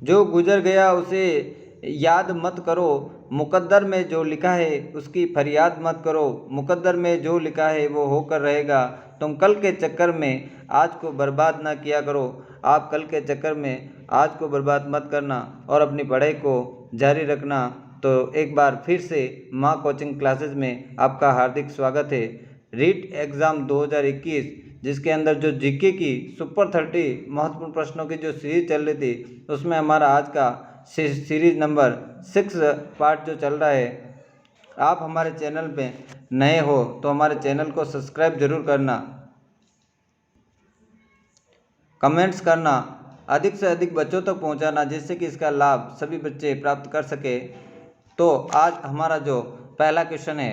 जो गुजर गया उसे याद मत करो, मुकद्दर में जो लिखा है उसकी फरियाद मत करो, मुकद्दर में जो लिखा है वो होकर रहेगा। तुम कल के चक्कर में आज को बर्बाद ना किया करो। आप कल के चक्कर में आज को बर्बाद मत करना और अपनी पढ़ाई को जारी रखना। तो एक बार फिर से माँ कोचिंग क्लासेस में आपका हार्दिक स्वागत है। रीट एग्ज़ाम 2021 जिसके अंदर जो जीके की सुपर 30 महत्वपूर्ण प्रश्नों की जो सीरीज चल रही थी, उसमें हमारा आज का सीरीज नंबर 6 पार्ट जो चल रहा है। आप हमारे चैनल पे नए हो तो हमारे चैनल को सब्सक्राइब जरूर करना, कमेंट्स करना, अधिक से अधिक बच्चों तक पहुंचाना, जिससे कि इसका लाभ सभी बच्चे प्राप्त कर सके। तो आज हमारा जो पहला क्वेश्चन है,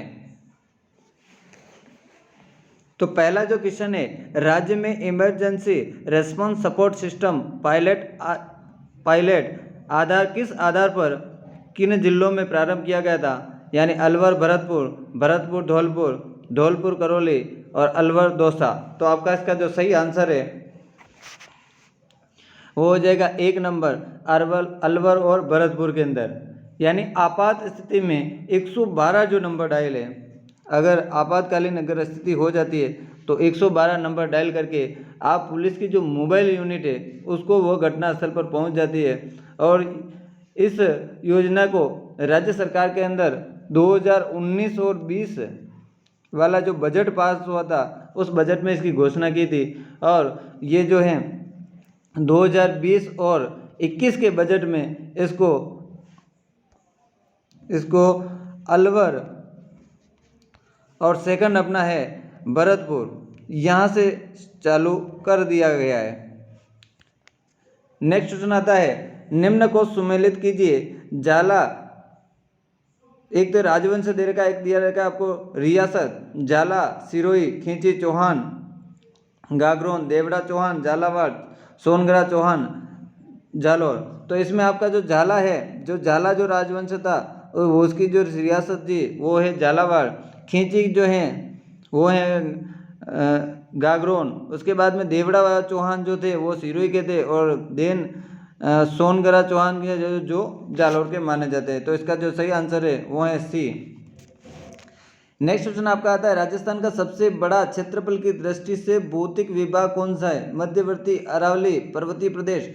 तो पहला जो क्वेश्चन है, राज्य में emergency response support system pilot आधार किस आधार पर किन जिलों में प्रारंभ किया गया था? यानी अलवर भरतपुर धौलपुर करौली और अलवर दौसा। तो आपका इसका जो सही आंसर है वो हो जाएगा 1 नंबर अलवर और भरतपुर के अंदर। यानी आपात स्थिति में 112 जो नंबर डायल है, अगर आपातकालीन अगर स्थिति हो जाती है तो 112 नंबर डायल करके आप पुलिस की जो मोबाइल यूनिट है उसको वो घटनास्थल पर पहुंच जाती है। और इस योजना को राज्य सरकार के अंदर 2019 और 20 वाला जो बजट पास हुआ था उस बजट में इसकी घोषणा की थी। और ये जो है 2020 और 21 के बजट में इसको अलवर और सेकंड अपना है भरतपुर, यहाँ से चालू कर दिया गया है। नेक्स्ट क्वेश्चन आता है, निम्न को सुमेलित कीजिए। जाला एक तो राजवंश दे रखा है, एक दिया रखा है आपको रियासत। जाला सिरोही, खींची चौहान, गागरोन, देवड़ा चौहान, झालावाड़, सोनगढ़ा चौहान, जालौर। तो इसमें आपका जो झाला है, जो झाला जो राजवंश था वो उसकी जो रियासत थी वो है झालावाड़। खींची जो है वो है गागरोन। उसके बाद में देवड़ा चौहान जो थे वो सिरोही के थे और देन सोनगढ़ा चौहान के जो जालौर के माने जाते हैं। तो इसका जो सही आंसर है वो है सी। नेक्स्ट क्वेश्चन आपका आता है, राजस्थान का सबसे बड़ा क्षेत्रफल की दृष्टि से भौतिक विभाग कौन सा है? मध्यवर्ती अरावली पर्वतीय प्रदेश,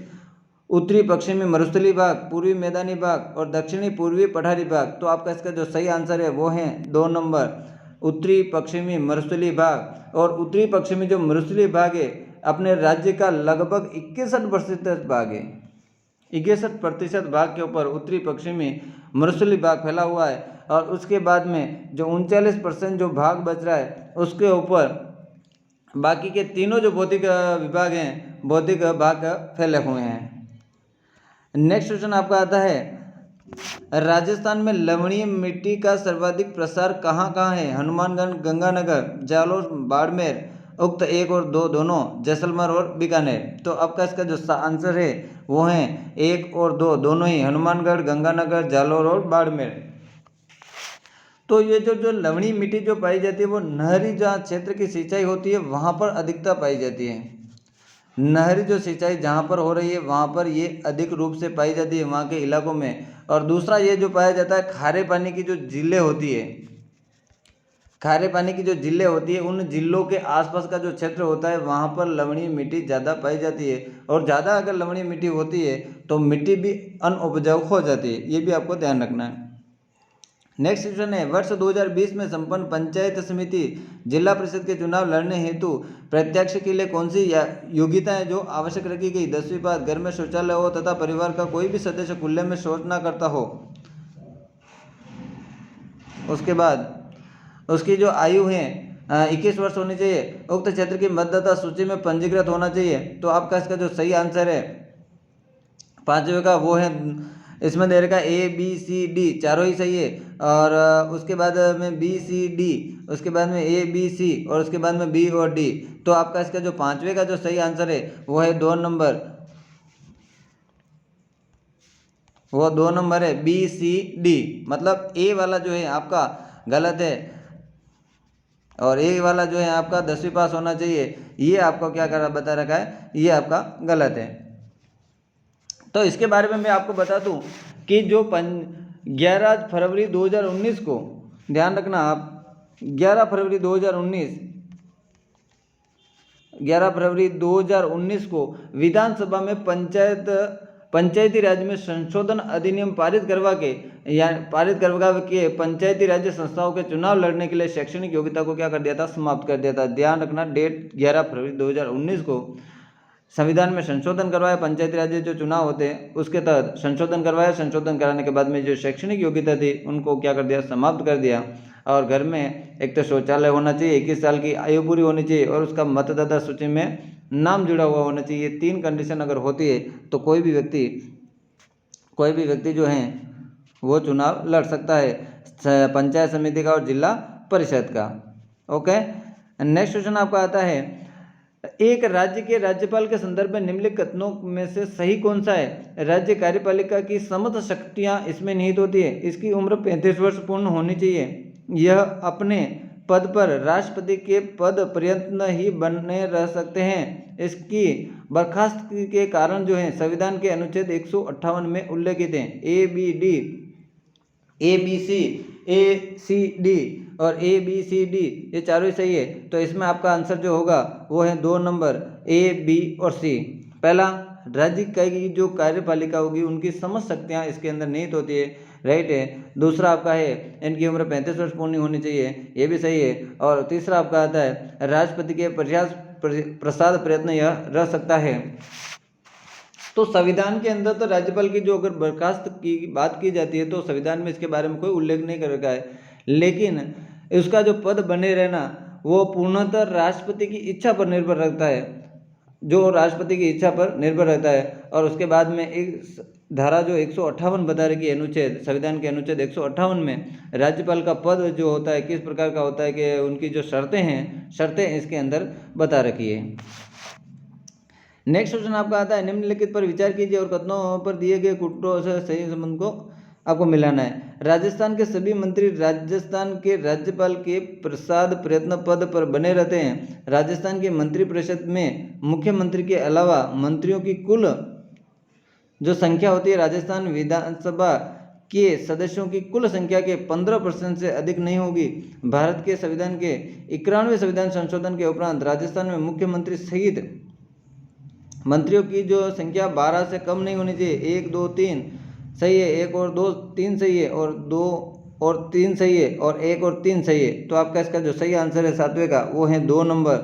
उत्तरी पश्चिमी मरुस्थलीय भाग, पूर्वी मैदानी भाग और दक्षिणी पूर्वी पठारी भाग। तो आपका इसका जो सही आंसर है वो है 2 नंबर उत्तरी पश्चिमी मरुस्थलीय भाग। और उत्तरी पश्चिमी जो मरुस्थलीय भाग है अपने राज्य का लगभग 61% भाग है। 61% भाग के ऊपर उत्तरी पश्चिमी मरुस्थलीय भाग फैला हुआ है। और उसके बाद में जो 39% जो भाग बच रहा है उसके ऊपर बाकी के तीनों जो भौतिक विभाग हैं, भौतिक भाग फैले हुए हैं। नेक्स्ट क्वेश्चन आपका आता है, राजस्थान में लवणीय मिट्टी का सर्वाधिक प्रसार कहाँ कहाँ है? हनुमानगढ़, गंगानगर, जालौर, बाड़मेर, उक्त 1 और 2 दोनों, जैसलमेर और बीकानेर। तो आपका इसका जो आंसर है वो है 1 और 2 दोनों ही, हनुमानगढ़, गंगानगर, जालौर और बाड़मेर। तो ये जो लवणीय मिट्टी जो पाई जाती है वो नहरी जहाँ क्षेत्र की सिंचाई होती है वहाँ पर अधिकता पाई जाती है। नहरी जो सिंचाई जहाँ पर हो रही है वहाँ पर ये अधिक रूप से पाई जाती है वहाँ के इलाकों में। और दूसरा ये जो पाया जाता है खारे पानी की जो झीलें होती है, खारे पानी की जो झीलें होती है उन झीलों के आसपास का जो क्षेत्र होता है वहाँ पर लवणीय मिट्टी ज़्यादा पाई जाती है। और ज़्यादा अगर लवणीय मिट्टी होती है तो मिट्टी भी अनउपजाऊ हो जाती है, ये भी आपको ध्यान रखना है। नेक्स्ट क्वेश्चन है, वर्ष 2020 में संपन्न पंचायत समिति जिला परिषद के चुनाव लड़ने हेतु प्रत्याशी के लिए कौन सी योग्यताएं जो आवश्यक रखी गई? 10वीं बात, घर में शौचालय हो तथा परिवार का कोई भी सदस्य खुले में शौच न करता हो। उसके बाद उसकी जो आयु है 21 वर्ष होनी चाहिए। उक्त क्षेत्र की मतदाता सूची में पंजीकृत होना चाहिए। तो आपका इसका जो सही आंसर है 5वें का वो है, इसमें दे रखा है ABCD चारों ही सही है। और उसके बाद में BCD, उसके बाद में ABC और उसके बाद में B और D। तो आपका इसका जो 5वें का जो सही आंसर है वो है 2 नंबर, वो 2 नंबर है BCD। मतलब A वाला जो है आपका गलत है और A वाला जो है आपका 10वीं पास होना चाहिए, ये आपको क्या कर बता रखा है, ये आपका गलत है। तो इसके बारे में मैं आपको बता दूं कि जो 11 फरवरी 2019 को, ध्यान रखना आप, 11 फरवरी 2019 को विधानसभा में पंचायती राज में संशोधन अधिनियम पारित करवा के पंचायती राज्य संस्थाओं के चुनाव लड़ने के लिए शैक्षणिक योग्यता को क्या कर दिया था, समाप्त कर दिया था। ध्यान रखना, डेट 11 फरवरी 2019 को संविधान में संशोधन करवाया, पंचायती राज्य जो चुनाव होते हैं उसके तहत संशोधन करवाया। संशोधन कराने के बाद में जो शैक्षणिक योग्यता थी उनको क्या कर दिया, समाप्त कर दिया। और घर में एक तो शौचालय होना चाहिए, 21 साल की आयु पूरी होनी चाहिए और उसका मतदाता सूची में नाम जुड़ा हुआ होना चाहिए। 3 कंडीशन अगर होती है तो कोई भी व्यक्ति जो है वो चुनाव लड़ सकता है, पंचायत समिति का और जिला परिषद का। ओके, नेक्स्ट क्वेश्चन आपका आता है, एक राज्य के राज्यपाल के संदर्भ में निम्नलिखित कथनों में से सही कौन सा है? राज्य कार्यपालिका की समस्त शक्तियां इसमें निहित होती है। इसकी उम्र 35 वर्ष पूर्ण होनी चाहिए। यह अपने पद पर राष्ट्रपति के पद पर्यंत ही बने रह सकते हैं। इसकी बर्खास्तगी के कारण जो है संविधान के अनुच्छेद 158 में उल्लेखित हैं। ABCD और ABCD ये चारों ही सही है। तो इसमें आपका आंसर जो होगा वो है 2 नंबर A, B और C। पहला, राज्य की जो कार्यपालिका होगी उनकी समस्त शक्तियाँ इसके अंदर निहित होती है, राइट है। दूसरा आपका है इनकी उम्र 35 वर्ष पूर्ण होनी चाहिए, ये भी सही है। और तीसरा आपका आता है राष्ट्रपति के प्रसाद प्रयत्न यह रह सकता है। तो संविधान के अंदर तो राज्यपाल की जो अगर बर्खास्त की बात की जाती है तो संविधान में इसके बारे में कोई उल्लेख नहीं कर रखा है, लेकिन उसका जो पद बने रहना वो पूर्णतः राष्ट्रपति की इच्छा पर निर्भर रहता है, जो राष्ट्रपति की इच्छा पर निर्भर रहता है। और उसके बाद में एक धारा जो 158 बता रही है, अनुच्छेद, संविधान के अनुच्छेद 158 में राज्यपाल का पद जो होता है किस प्रकार का होता है कि उनकी जो शर्तें इसके अंदर बता रखी है। नेक्स्ट क्वेश्चन आपका आता है, निम्नलिखित पर विचार कीजिए और कथनों पर दिए गए कूटों से सही संबंध को आपको मिलाना है। राजस्थान के सभी मंत्री राजस्थान के राज्यपाल के प्रसाद प्रयत्न पद पर बने रहते हैं। राजस्थान की मंत्रिपरिषद में मुख्यमंत्री के अलावा मंत्रियों की कुल जो संख्या होती है राजस्थान विधानसभा के सदस्यों की कुल संख्या के 15% से अधिक नहीं होगी। भारत के संविधान के 91वें संविधान संशोधन के उपरांत राजस्थान में मुख्यमंत्री सहित मंत्रियों की जो संख्या 12 से कम नहीं होनी चाहिए। 1, 2, 3 सही है, 1 और 2, 3 सही है, और 2 और 3 सही है, और 1 और 3 सही है। तो आपका इसका जो सही आंसर है 7वें का वो है 2 नंबर,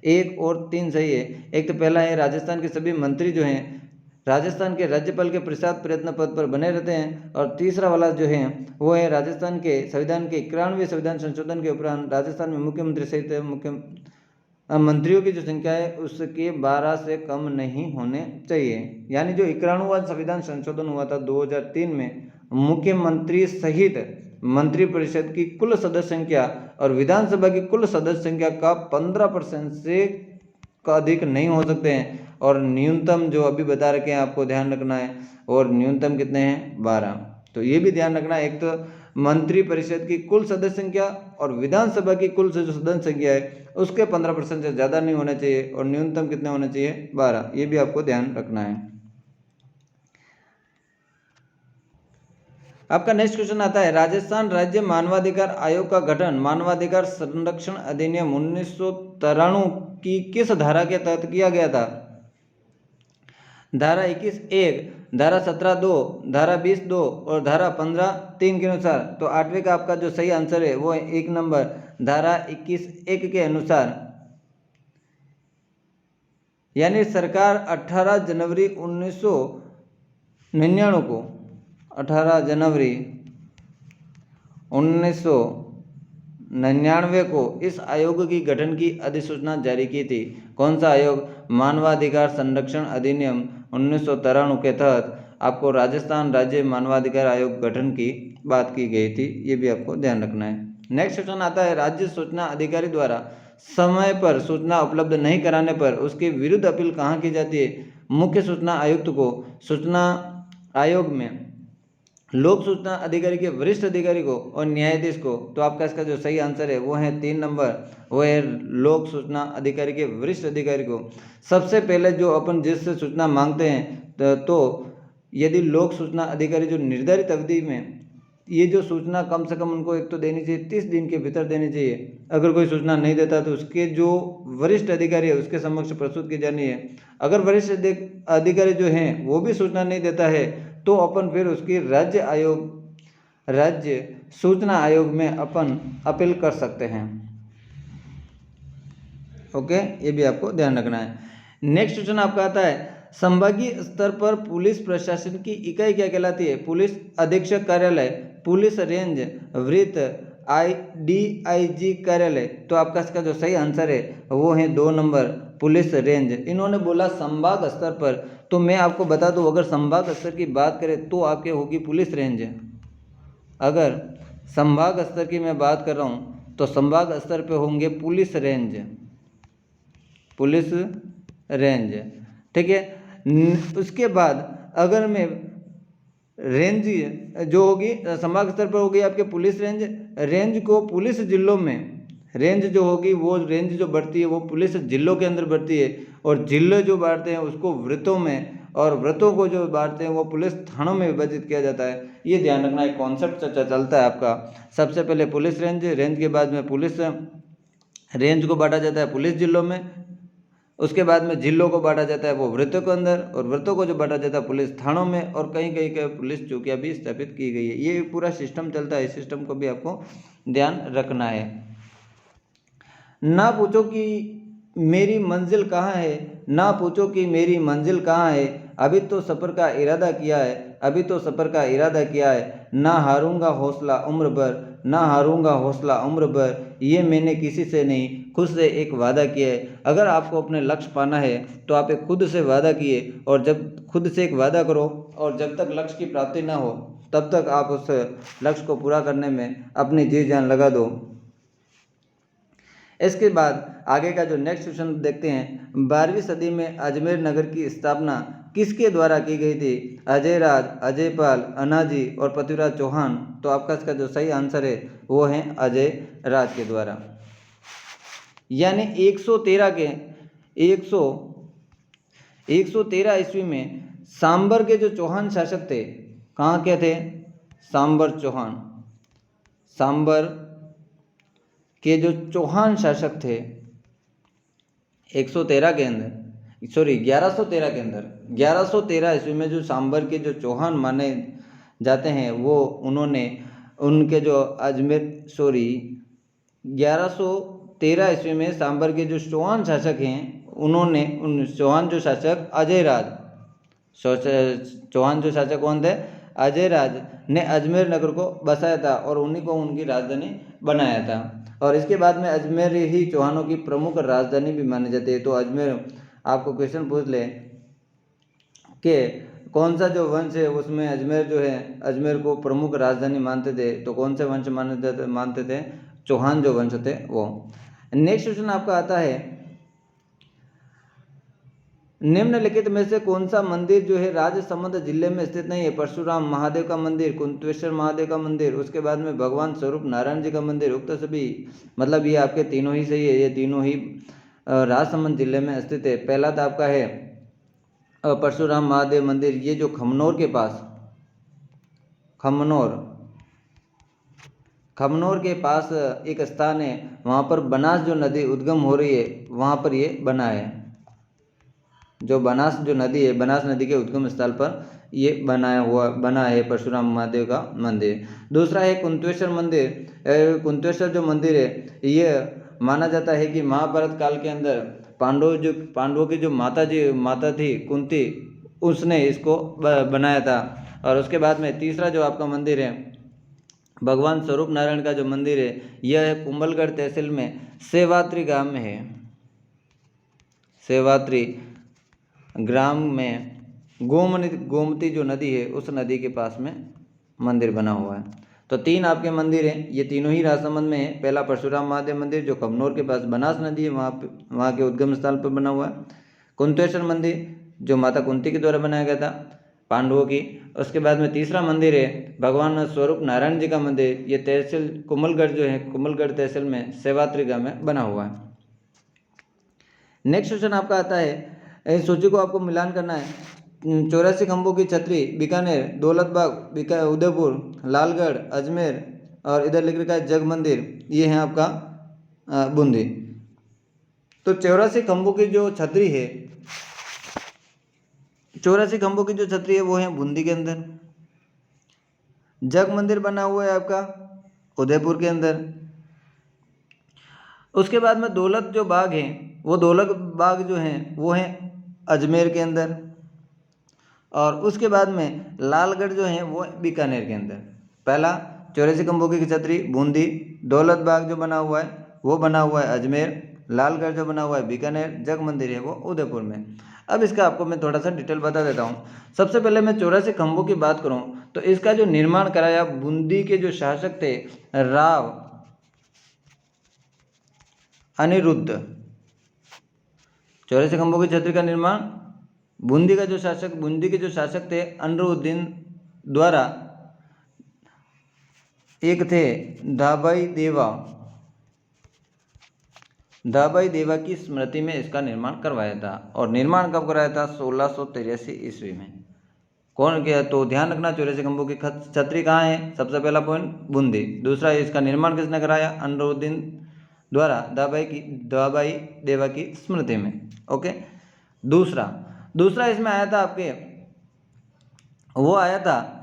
1 और 3 सही है। एक तो पहला है राजस्थान के सभी मंत्री जो हैं राजस्थान के राज्यपाल के प्रसाद प्रयत्न पद पर बने रहते हैं, और तीसरा वाला जो है वो है राजस्थान के संविधान के 91वें संविधान संशोधन के उपरांत राजस्थान में मुख्यमंत्री सहित मंत्रियों की जो संख्या है उसके 12 से कम नहीं होने चाहिए। यानी जो 91वां संविधान संशोधन हुआ था 2003 में, मुख्यमंत्री सहित मंत्रिपरिषद की कुल सदस्य संख्या और विधानसभा की कुल सदस्य संख्या का 15% से अधिक नहीं हो सकते हैं। और न्यूनतम जो अभी बता रखे हैं आपको ध्यान रखना है, और न्यूनतम कितने हैं, 12। तो ये भी ध्यान रखना है, एक तो मंत्रिपरिषद की कुल सदस्य संख्या और विधानसभा की कुल जो सदस्य संख्या है उसके 15% से ज़्यादा नहीं होना चाहिए, और न्यूनतम कितने होने चाहिए, 12। ये भी आपको ध्यान रखना है। आपका नेक्स्ट क्वेश्चन आता है, राजस्थान राज्य मानवाधिकार आयोग का गठन मानवाधिकार संरक्षण अधिनियम 1993 की किस धारा के तहत किया गया था? धारा 21(1), धारा 17(2), धारा 20(2) और धारा 15(3) के अनुसार। तो 8वें का आपका जो सही आंसर है वो है 1 नंबर, धारा 21(1) के अनुसार। यानी सरकार 18 जनवरी 1999 को 18 जनवरी 1999 को इस आयोग की गठन की अधिसूचना जारी की थी। कौन सा आयोग? मानवाधिकार संरक्षण अधिनियम 1993 के तहत आपको राजस्थान राज्य मानवाधिकार आयोग गठन की बात की गई थी। ये भी आपको ध्यान रखना है। नेक्स्ट क्वेश्चन आता है, राज्य सूचना अधिकारी द्वारा समय पर सूचना उपलब्ध नहीं कराने पर उसके विरुद्ध अपील कहाँ की जाती है? मुख्य सूचना आयुक्त को, सूचना आयोग में लोक सूचना अधिकारी के वरिष्ठ अधिकारी को, और न्यायाधीश को। तो आपका इसका जो सही आंसर है वो है 3 नंबर, वो है लोक सूचना अधिकारी के वरिष्ठ अधिकारी को। सबसे पहले जो अपन जिससे सूचना मांगते हैं तो यदि लोक सूचना अधिकारी जो निर्धारित अवधि में ये जो सूचना कम से कम उनको एक तो देनी चाहिए, 30 दिन के भीतर देनी चाहिए। अगर कोई सूचना नहीं देता तो उसके जो वरिष्ठ अधिकारी है उसके समक्ष प्रस्तुत की जानी है। अगर वरिष्ठ अधिकारी जो हैं वो भी सूचना नहीं देता है तो अपन फिर उसकी राज्य सूचना आयोग में अपन अपील कर सकते हैं। ओके, ये भी आपको ध्यान रखना है। नेक्स्ट क्वेश्चन आपका आता है, संभागीय स्तर पर पुलिस प्रशासन की इकाई क्या कहलाती है? पुलिस अधीक्षक कार्यालय, पुलिस रेंज, वृत्त, DIG कार्यालय। तो आपका इसका जो सही आंसर है वो है 2 नंबर, पुलिस रेंज। इन्होंने बोला संभाग स्तर पर, तो मैं आपको बता दूं अगर संभाग स्तर की बात करें तो आपके होगी पुलिस रेंज। अगर संभाग स्तर की मैं बात कर रहा हूँ तो संभाग स्तर पे होंगे पुलिस रेंज, पुलिस रेंज, ठीक है। उसके बाद अगर मैं रेंज जो होगी संभाग स्तर पर होगी आपके पुलिस रेंज। रेंज को पुलिस जिलों में, रेंज जो होगी वो रेंज जो बढ़ती है वो पुलिस जिलों के अंदर बढ़ती है, और जिले जो बांटते हैं उसको वृत्तों में, और वृत्तों को जो बांटते हैं वो पुलिस थानों में विभाजित किया जाता है। ये ध्यान रखना, एक कॉन्सेप्ट चलता है आपका। सबसे पहले पुलिस रेंज, रेंज के बाद में पुलिस रेंज को बांटा जाता है पुलिस जिलों में, उसके बाद में जिलों को बांटा जाता है वो वृत्तों के अंदर, और वृत्तों को जो बांटा जाता है पुलिस थानों में, और कहीं कहीं के पुलिस चौकियाँ भी स्थापित की गई है। ये पूरा सिस्टम चलता है, इस सिस्टम को भी आपको ध्यान रखना है। ना पूछो कि मेरी मंजिल कहाँ है, ना पूछो कि मेरी मंजिल कहाँ है, अभी तो सफ़र का इरादा किया है, अभी तो सफ़र का इरादा किया है, ना हारूंगा हौसला उम्र भर, ना हारूंगा हौसला उम्र भर, ये मैंने किसी से नहीं खुद से एक वादा किया है। अगर आपको अपने लक्ष्य पाना है तो आप एक खुद से वादा किए, और जब खुद से एक वादा करो और जब तक लक्ष्य की प्राप्ति ना हो तब तक आप उस लक्ष्य को पूरा करने में अपनी जी जान लगा दो। इसके बाद आगे का जो नेक्स्ट क्वेश्चन देखते हैं, 12वीं सदी में अजमेर नगर की स्थापना किसके द्वारा की गई थी? अजय राज, अजय पाल, अनाजी और पृथ्वीराज चौहान। तो आपका इसका जो सही आंसर है वो है अजय राज के द्वारा। यानी 113 ईस्वी में सांबर के जो चौहान शासक थे, कहाँ के थे? सांबर चौहान, सांबर के जो चौहान शासक थे 1113 के अंदर 1113 ईस्वी में जो सांबर के जो चौहान माने जाते हैं वो उन्होंने उनके जो 1113 ईस्वी में सांबर के जो चौहान शासक हैं उन्होंने उन चौहान जो शासक अजय राज, चौहान जो शासक कौन थे? अजय राज ने अजमेर नगर को बसाया था और उन्हीं को उनकी राजधानी बनाया था। और इसके बाद में अजमेर ही चौहानों की प्रमुख राजधानी भी मानी जाती है। तो अजमेर, आपको क्वेश्चन पूछ ले कि कौन सा जो वंश है उसमें अजमेर जो है अजमेर को प्रमुख राजधानी मानते थे, तो कौन से वंश मानते थे? चौहान जो वंश थे वो। नेक्स्ट क्वेश्चन आपका आता है, निम्नलिखित में से कौन सा मंदिर जो है राजसमंद जिले में स्थित नहीं है? परशुराम महादेव का मंदिर, कुंतेश्वर महादेव का मंदिर, उसके बाद में भगवान स्वरूप नारायण जी का मंदिर। उक्त सभी, मतलब ये आपके तीनों ही सही है, ये तीनों ही राजसमंद जिले में स्थित है। पहला तो आपका है परशुराम महादेव मंदिर, ये जो खमनोर के पास, खमनोर के पास एक स्थान है, वहाँ पर बनास जो नदी उद्गम हो रही है वहाँ पर ये बना है। जो बनास जो नदी है, बनास नदी के उद्गम स्थल पर ये बना है परशुराम महादेव का मंदिर। दूसरा है कुंतेश्वर मंदिर। कुंतेश्वर जो मंदिर है ये माना जाता है कि महाभारत काल के अंदर पांडवों की जो माता थी कुंती, उसने इसको बनाया था। और उसके बाद में तीसरा जो आपका मंदिर है भगवान स्वरूप नारायण का जो मंदिर है यह है कुंभलगढ़ तहसील में सेवात्री गांव में है। सेवात्री ग्राम में गोमती जो नदी है उस नदी के पास में मंदिर बना हुआ है। तो तीन आपके मंदिर हैं, ये तीनों ही राजसमंद में है। पहला परशुराम महादेव मंदिर जो कमनौर के पास बनास नदी है वहाँ के उद्गम स्थल पर बना हुआ है। कुंतेश्वर मंदिर जो माता कुंती के द्वारा बनाया गया था पांडवों की। उसके बाद में तीसरा मंदिर है भगवान स्वरूप नारायण जी का मंदिर, ये तहसील कुंभलगढ़ जो है कुंभलगढ़ तहसील में सेवात्री गांव में बना हुआ है। नेक्स्ट क्वेश्चन आपका आता है, इस सूची को आपको मिलान करना है। 84 खंभों की छतरी बीकानेर, दौलतबाग उदयपुर, लालगढ़, अजमेर और इधर लिख रखा है जग मंदिर, ये है आपका बूंदी। तो 84 खंभों की जो छतरी है, 84 खंभों की जो छतरी है वो है बूंदी के अंदर। जग मंदिर बना हुआ है आपका उदयपुर के अंदर। उसके बाद में दौलत जो बाग है, वो दौलत बाग जो है वो है अजमेर के अंदर। और उसके बाद में लालगढ़ जो है वो बीकानेर के अंदर। पहला 84 खंभों की छतरी बूंदी, दौलत बाग जो बना हुआ है वो बना हुआ है अजमेर, लालगढ़ जो बना हुआ है बीकानेर, जग मंदिर है वो उदयपुर में। अब इसका आपको मैं थोड़ा सा डिटेल बता देता हूँ। सबसे पहले मैं 84 खंभों की बात करूँ तो इसका जो निर्माण कराया बूंदी के जो शासक थे राव अनिरुद्ध। 84 खंभों की छतरी का निर्माण बूंदी के जो शासक थे अनिरुद्दीन द्वारा, एक थे धाबाई देवा की स्मृति में इसका निर्माण करवाया था। और निर्माण कब कराया था? 1683 ईस्वी में। कौन किया? तो ध्यान रखना 84 खंभों की छतरी कहाँ है? सबसे पहला पॉइंट बूंदी। दूसरा इसका निर्माण किसने कराया? अनिरुद्दीन द्वारा धाबाई देवा की स्मृति में। ओके। दूसरा इसमें आया था आपके, वो आया था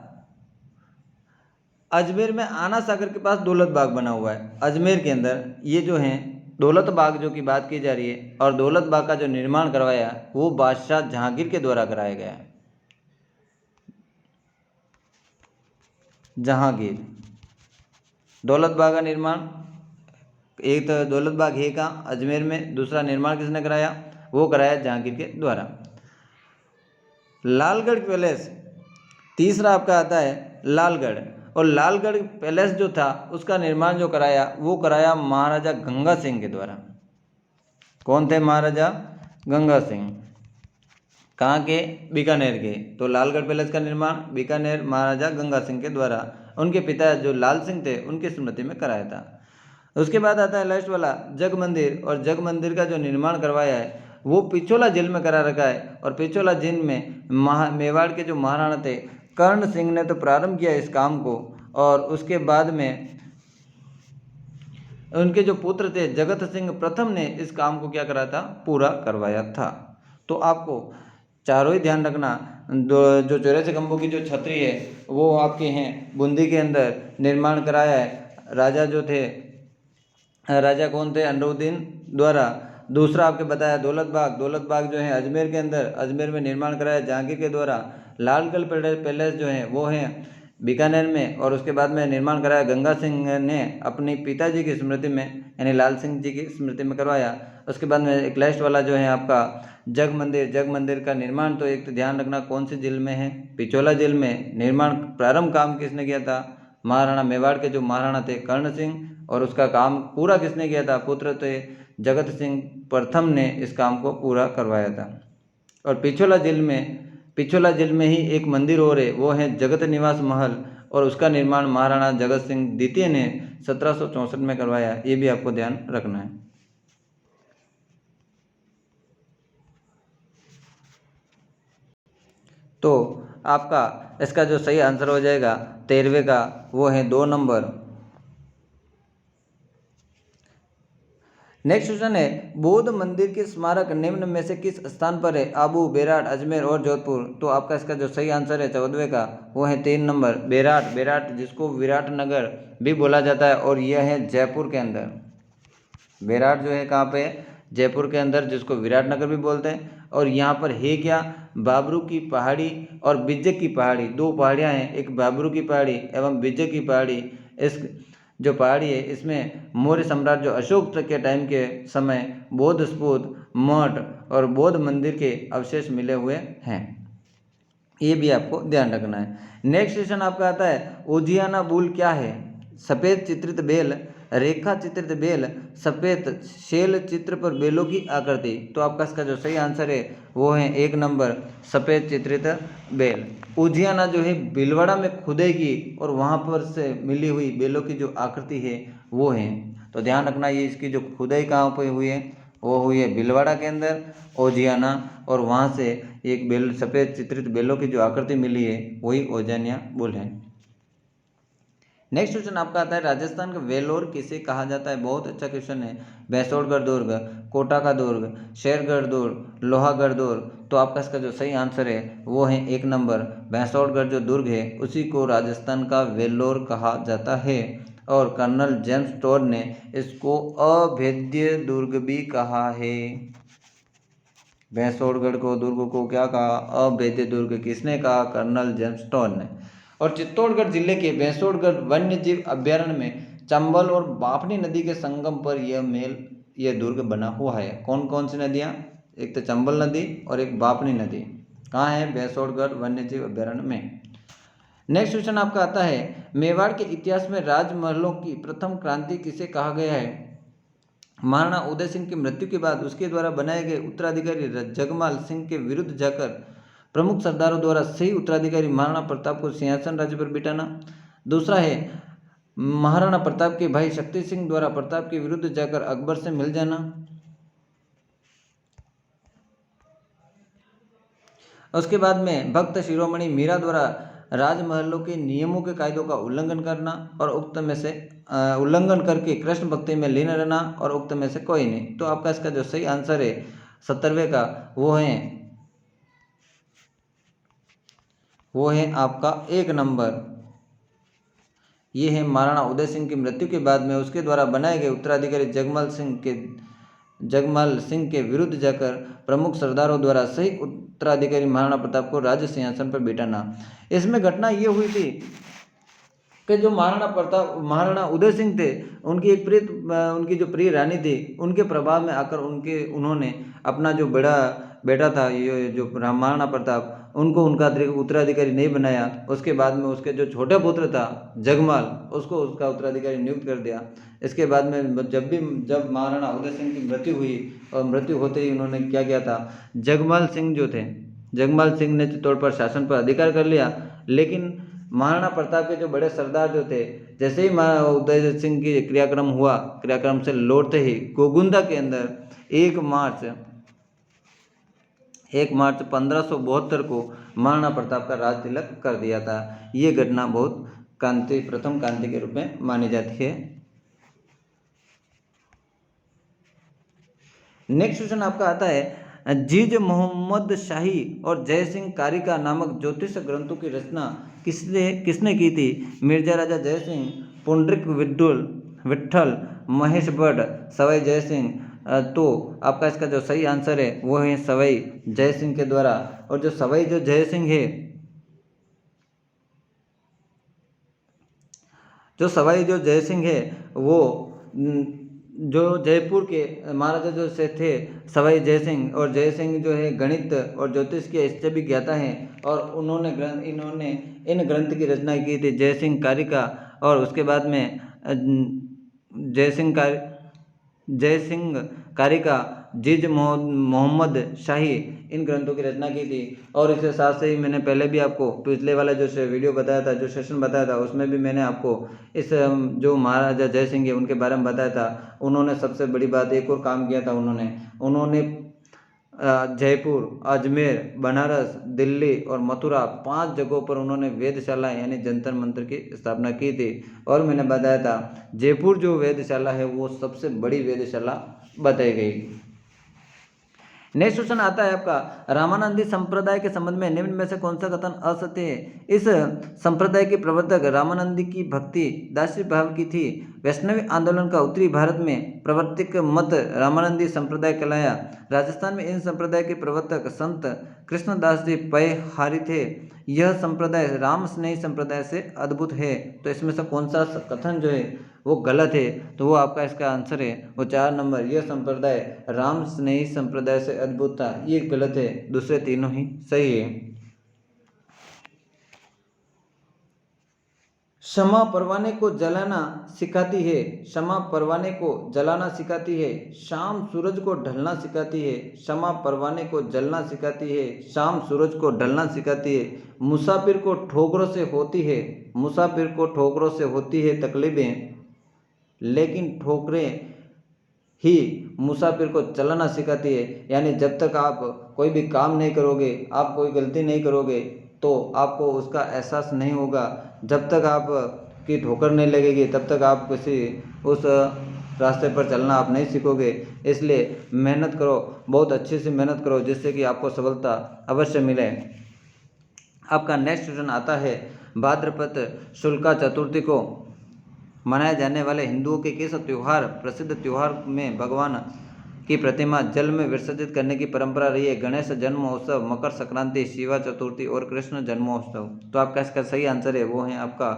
अजमेर में आना सागर के पास दौलत बाग बना हुआ है अजमेर के अंदर। ये जो है दौलत बाग जो की बात की जा रही है, और दौलत बाग का जो निर्माण करवाया वो बादशाह जहांगीर के द्वारा कराया गया है। जहांगीर दौलत बाग का निर्माण, एक तो दौलत बाग है कहाँ? अजमेर में। दूसरा निर्माण किसने कराया? वो कराया जहांगीर के द्वारा। लालगढ़ पैलेस तीसरा आपका आता है लालगढ़। और लालगढ़ पैलेस जो था उसका निर्माण जो कराया वो कराया महाराजा गंगा सिंह के द्वारा। कौन थे? महाराजा गंगा सिंह। कहाँ के? बीकानेर के। तो लालगढ़ पैलेस का निर्माण बीकानेर महाराजा गंगा सिंह के द्वारा, उनके पिता जो लाल सिंह थे उनकी स्मृति में कराया था। उसके बाद आता है लास्ट वाला जग मंदिर। और जग मंदिर का जो निर्माण करवाया है वो पिछोला जेल में करा रखा है। और पिछोला जेल में मेवाड़ के जो महाराणा थे कर्ण सिंह ने तो प्रारंभ किया इस काम को, और उसके बाद में उनके जो पुत्र थे जगत सिंह प्रथम ने इस काम को क्या करा था? पूरा करवाया था। तो आपको चारों ही ध्यान रखना। जो 84 खंभों की जो छतरी है वो आपके हैं बूंदी के अंदर निर्माण कराया है। राजा जो थे, राजा कौन थे? अनिरुद्दीन द्वारा। दूसरा आपके बताया दौलत बाग जो है अजमेर के अंदर, अजमेर में निर्माण कराया जहांगीर के द्वारा। लालगढ़ पैलेस जो है वो है बीकानेर में। और उसके बाद में निर्माण कराया गंगा सिंह ने अपने पिताजी की स्मृति में, यानी लाल सिंह जी की स्मृति में करवाया। उसके बाद में एक लास्ट वाला जो है आपका जग मंदिर का निर्माण, तो एक तो ध्यान रखना कौन सी जेल में है? पिछोला जेल में। निर्माण प्रारंभ काम किसने किया था? महाराणा मेवाड़ के जो महाराणा थे कर्ण सिंह। और उसका काम पूरा किसने किया था? पुत्र थे जगत सिंह प्रथम ने इस काम को पूरा करवाया था। और पिछोला जेल में ही एक मंदिर और है, वो है जगत निवास महल। और उसका निर्माण महाराणा जगत सिंह द्वितीय ने 1764 में करवाया। ये भी आपको ध्यान रखना है। तो आपका इसका जो सही आंसर हो जाएगा 13वें का, वो है 2 नंबर। नेक्स्ट क्वेश्चन है बौद्ध मंदिर के स्मारक निम्न में से किस स्थान पर है? आबू, बेराट, अजमेर और जोधपुर। तो आपका इसका जो सही आंसर है 14वें का, वो है 3 नंबर बेराट, जिसको विराट नगर भी बोला जाता है, और यह है जयपुर के अंदर। बेराट जो है कहाँ पे? जयपुर के अंदर, जिसको विराट नगर भी बोलते हैं। और यहाँ पर है क्या? बाबरू की पहाड़ी और बिज्जक की पहाड़ी, 2 पहाड़ियाँ हैं, एक बाबरू की पहाड़ी एवं बिज्जक की पहाड़ी। इस जो पहाड़ी है इसमें मौर्य सम्राट जो अशोक के टाइम के समय बौद्ध स्तूप, मठ और बौद्ध मंदिर के अवशेष मिले हुए हैं। ये भी आपको ध्यान रखना है। नेक्स्ट क्वेश्चन आपका आता है उजियाना बुल क्या है? सफ़ेद चित्रित बेल, रेखा चित्रित बेल, सफ़ेद शेल चित्र पर बेलों की आकृति। तो आपका इसका जो सही आंसर है वो है 1 नंबर सफ़ेद चित्रित बेल। उजियाना जो है भीलवाड़ा में खुदाई की और वहाँ पर से मिली हुई बेलों की जो आकृति है वो है। तो ध्यान रखना ये इसकी जो खुदाई कहाँ पर हुई है वो हुई है भीलवाड़ा के अंदर उजियाना, और वहाँ से एक बेल सफ़ेद चित्रित बेलों की जो आकृति मिली है वही औजान्या बुल है। नेक्स्ट क्वेश्चन आपका आता है राजस्थान का वेलोर किसे कहा जाता है। बहुत अच्छा क्वेश्चन है। भैंसोड़गढ़ दुर्ग, कोटा का दुर्ग, शेरगढ़ दुर्ग, लोहागढ़ दुर्ग। तो आपका इसका जो सही आंसर है वो है 1 नंबर भैंसोड़गढ़ जो दुर्ग है उसी को राजस्थान का वेलोर कहा जाता है। और कर्नल जेम्स टोड ने इसको अभेद्य दुर्ग भी कहा है। भैंसोड़गढ़ को दुर्ग को क्या कहा, अभेद्य दुर्ग। किसने कहा, कर्नल जेम्स टोड ने। और चित्तौड़गढ़ जिले के भैंसोड़गढ़ वन्य जीव अभ्यारण्य में चंबल और बाफनी नदी के संगम पर यह दुर्ग बना हुआ है। कौन कौन सी नदियाँ, एक तो चंबल नदी और एक बाफनी नदी। कहाँ है, भैंसोड़गढ़ वन्य जीव अभ्यारण्य में। नेक्स्ट क्वेश्चन आपका आता है मेवाड़ के इतिहास में राजमहलों की प्रथम क्रांति किसे कहा गया है। महाराणा उदय सिंह की मृत्यु के बाद उसके द्वारा बनाए गए उत्तराधिकारी जगमाल सिंह के विरुद्ध जाकर प्रमुख सरदारों द्वारा सही उत्तराधिकारी महाराणा प्रताप को सिंहासन राज्य पर बिठाना। दूसरा है महाराणा प्रताप के भाई शक्ति सिंह द्वारा प्रताप के विरुद्ध जाकर अकबर से मिल जाना। उसके बाद में भक्त शिरोमणि मीरा द्वारा राजमहलों के नियमों के कायदों का उल्लंघन करना और उक्त में से उल्लंघन करके कृष्ण भक्ति में लीन रहना और उक्त में से कोई नहीं। तो आपका इसका जो सही आंसर है 70वें का वो है आपका 1 नंबर। ये है महाराणा उदय सिंह की मृत्यु के बाद में उसके द्वारा बनाए गए उत्तराधिकारी जगमाल सिंह के विरुद्ध जाकर प्रमुख सरदारों द्वारा सही उत्तराधिकारी महाराणा प्रताप को राज्य सिंहासन पर बिठाना। इसमें घटना ये हुई थी कि जो महाराणा उदय सिंह थे उनकी जो प्रिय रानी थी उनके प्रभाव में आकर उन्होंने अपना जो बड़ा बेटा था ये जो महाराणा प्रताप उनको उनका उत्तराधिकारी नहीं बनाया। उसके बाद में उसके जो छोटा पुत्र था जगमाल उसको उसका उत्तराधिकारी नियुक्त कर दिया। इसके बाद में जब महाराणा उदय सिंह की मृत्यु हुई और मृत्यु होते ही उन्होंने क्या किया था, जगमाल सिंह ने चित्तौड़ पर शासन पर अधिकार कर लिया। लेकिन महाराणा प्रताप के जो बड़े सरदार जो थे जैसे ही महाराणा उदय सिंह की क्रियाक्रम से लौटते ही गोगुंदा के अंदर 1 मार्च 1572 को महाराणा प्रताप का राज तिलक कर दिया था। ये घटना बहुत प्रथम क्रांति के रूप में मानी जाती है। नेक्स्ट क्वेश्चन आपका आता है जीज मोहम्मद शाही और जय सिंह कारिका नामक ज्योतिष ग्रंथों की रचना किसने की थी। मिर्जा राजा जय सिंह, पुंडरिक विट्ठल, महेश भट्ट, सवाई जय सिंह। तो आपका इसका जो सही आंसर है वो है सवाई जय सिंह के द्वारा। और जो सवाई जय सिंह है वो जो जयपुर के महाराजा जो से थे सवाई जय सिंह, और जय सिंह जो है गणित और ज्योतिष के अच्छे भी ज्ञाता हैं और इन्होंने इन ग्रंथ की रचना की थी जय सिंह कारिका। और उसके बाद में जय सिंह कारिका, जीज मोहम्मद शाही इन ग्रंथों की रचना की थी। और इसके साथ से ही मैंने पहले भी आपको पिछले वाला जो वीडियो बताया था, जो सेशन बताया था, उसमें भी मैंने आपको इस जो महाराजा जय सिंह है उनके बारे में बताया था। उन्होंने सबसे बड़ी बात एक और काम किया था, उन्होंने जयपुर, अजमेर, बनारस, दिल्ली और मथुरा 5 जगहों पर उन्होंने वेधशाला यानी जंतर मंत्र की स्थापना की थी। और मैंने बताया था जयपुर जो वेधशाला है वो सबसे बड़ी वेधशाला बताई गई। नेक्स्ट क्वेश्चन आता है आपका रामानंदी संप्रदाय के संबंध में निम्न में से कौन सा कथन असत्य है। इस संप्रदाय के प्रवर्तक रामानंदी की भक्ति दास्य भाव की थी। वैष्णवी आंदोलन का उत्तरी भारत में प्रवर्तक मत रामानंदी संप्रदाय कहलाया। राजस्थान में इन संप्रदाय के प्रवर्तक संत कृष्णदास जी पयहारी थे। यह संप्रदाय राम स्नेही संप्रदाय से अद्भुत है। तो इसमें से कौन सा कथन जो है वो गलत है, तो वो आपका इसका आंसर है वो 4 नंबर। यह संप्रदाय राम स्नेही संप्रदाय से अद्भुत था, ये गलत है। दूसरे तीनों ही सही है। क्षमा परवाने को जलाना सिखाती है, क्षमा परवाने को जलाना सिखाती है। शाम सूरज को ढलना सिखाती है, क्षमा परवाने को जलना सिखाती है। शाम सूरज को ढलना सिखाती है। मुसाफिर को ठोकरों से होती है तकलीफें, लेकिन ठोकरें ही मुसाफिर को चलना सिखाती है। यानी जब तक आप कोई भी काम नहीं करोगे, आप कोई गलती नहीं करोगे, तो आपको उसका एहसास नहीं होगा। जब तक आप की ठोकर नहीं लगेगी तब तक आप किसी उस रास्ते पर चलना आप नहीं सीखोगे। इसलिए मेहनत करो, बहुत अच्छे से मेहनत करो, जिससे कि आपको सफलता अवश्य मिले। आपका नेक्स्ट क्वेश्चन आता है, भाद्रपद शुक्ला चतुर्थी को मनाए जाने वाले हिंदुओं के किस त्यौहार प्रसिद्ध त्यौहार में भगवान की प्रतिमा जल में विसर्जित करने की परंपरा रही है? गणेश जन्मोत्सव, मकर संक्रांति, शिवा चतुर्थी और कृष्ण जन्मोत्सव। तो आपका इसका सही आंसर है वो है आपका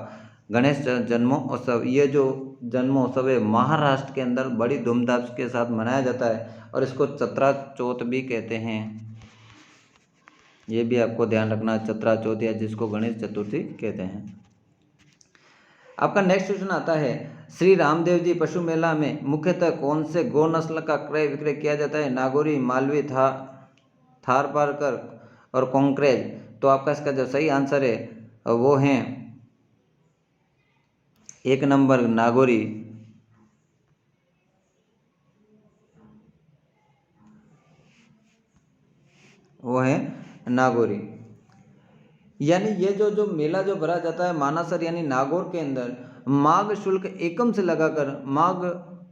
गणेश जन्मोत्सव। ये जो जन्मोत्सव है महाराष्ट्र के अंदर बड़ी धूमधाम के साथ मनाया जाता है और इसको चतरा चौथ भी कहते हैं। ये भी आपको ध्यान रखना, चतरा चौथ या जिसको गणेश चतुर्थी कहते हैं। आपका नेक्स्ट क्वेश्चन आता है, श्री रामदेव जी पशु मेला में मुख्यतः कौन से गौ नस्ल का क्रय विक्रय किया जाता है? नागौरी, मालवी, थारपारकर और कॉन्क्रेज। तो आपका इसका जो सही आंसर है वो है 1 नंबर नागौरी। वो है नागौरी। यानी ये जो मेला जो भरा जाता है मानासर यानी नागौर के अंदर माघ शुल्क एकम से लगाकर माघ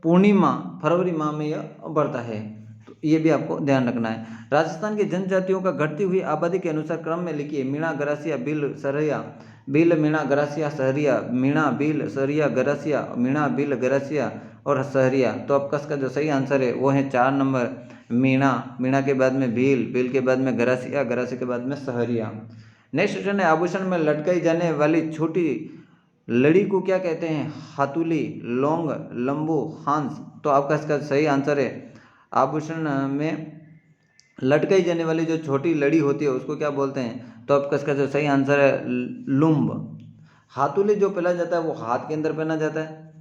पूर्णिमा फरवरी माह में यह बढ़ता है। तो ये भी आपको ध्यान रखना है। राजस्थान की जनजातियों का घटती हुई आबादी के अनुसार क्रम में लिखिए। मीणा, गरासिया, भील, सरैया। भील, मीणा, गरासिया, सहरिया। मीणा, भील, सहरिया, गरासिया। मीणा, भील, गरासिया और सहरिया। तो आपका इसका जो सही आंसर है वो है 4 नंबर मीणा। मीणा के बाद में भील, भील के बाद में गरासिया, गरासिया के बाद में सहरिया। नेक्स्ट क्वेश्चन है, आभूषण में लटकाई जाने वाली छोटी लड़ी को क्या कहते हैं? हाथुली, लौंग, लंबू, हांस। तो आपका इसका सही आंसर है आभूषण में लटकाई जाने वाली जो छोटी लड़ी होती है उसको क्या बोलते हैं? तो आपका इसका जो सही आंसर है लुम्ब। हाथुली जो पहना जाता है वो हाथ के अंदर पहना जाता है।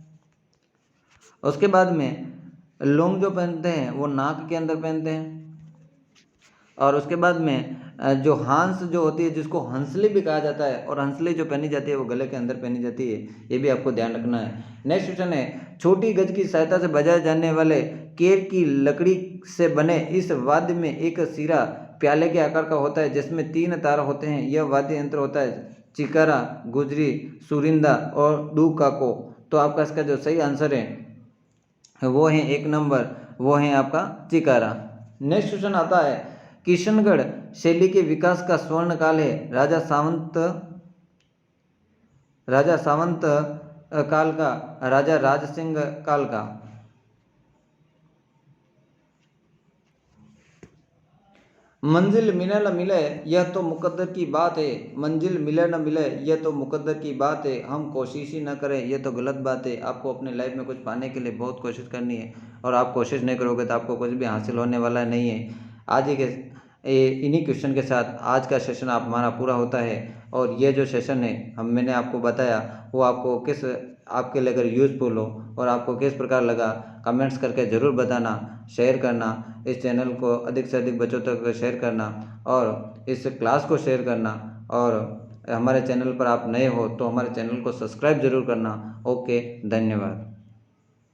उसके बाद में लौंग जो पहनते हैं वो नाक के अंदर पहनते हैं। और उसके बाद में जो हांस जो होती है जिसको हंसली भी कहा जाता है और हंसली जो पहनी जाती है वो गले के अंदर पहनी जाती है। ये भी आपको ध्यान रखना है। नेक्स्ट क्वेश्चन है, छोटी गज की सहायता से बजाए जाने वाले केर की लकड़ी से बने इस वाद्य में एक सिरा प्याले के आकार का होता है जिसमें 3 तार होते हैं। यह वाद्य यंत्र होता है चिकारा, गुजरी, सुरिंदा और दुकाको। तो आपका इसका जो सही आंसर है वो है 1 नंबर, वो है आपका चिकारा। नेक्स्ट क्वेश्चन आता है, किशनगढ़ शैली के विकास का स्वर्ण काल है? राजा सावंत काल का, राजा राज सिंह काल का। मंजिल मिले न मिले यह तो मुकद्दर की बात है। मंजिल मिले न मिले यह तो मुकद्दर की बात है। हम कोशिश ही न करें यह तो गलत बात है। आपको अपने लाइफ में कुछ पाने के लिए बहुत कोशिश करनी है और आप कोशिश नहीं करोगे तो आपको कुछ भी हासिल होने वाला नहीं है। आज ही के इन्हीं क्वेश्चन के साथ आज का सेशन आप हमारा पूरा होता है। और ये जो सेशन है मैंने आपको बताया वो आपको किस आपके लिए अगर यूज़फुल हो और आपको किस प्रकार लगा कमेंट्स करके ज़रूर बताना, शेयर करना, इस चैनल को अधिक से अधिक बच्चों तक शेयर करना और इस क्लास को शेयर करना। और हमारे चैनल पर आप नए हो तो हमारे चैनल को सब्सक्राइब ज़रूर करना। ओके, धन्यवाद।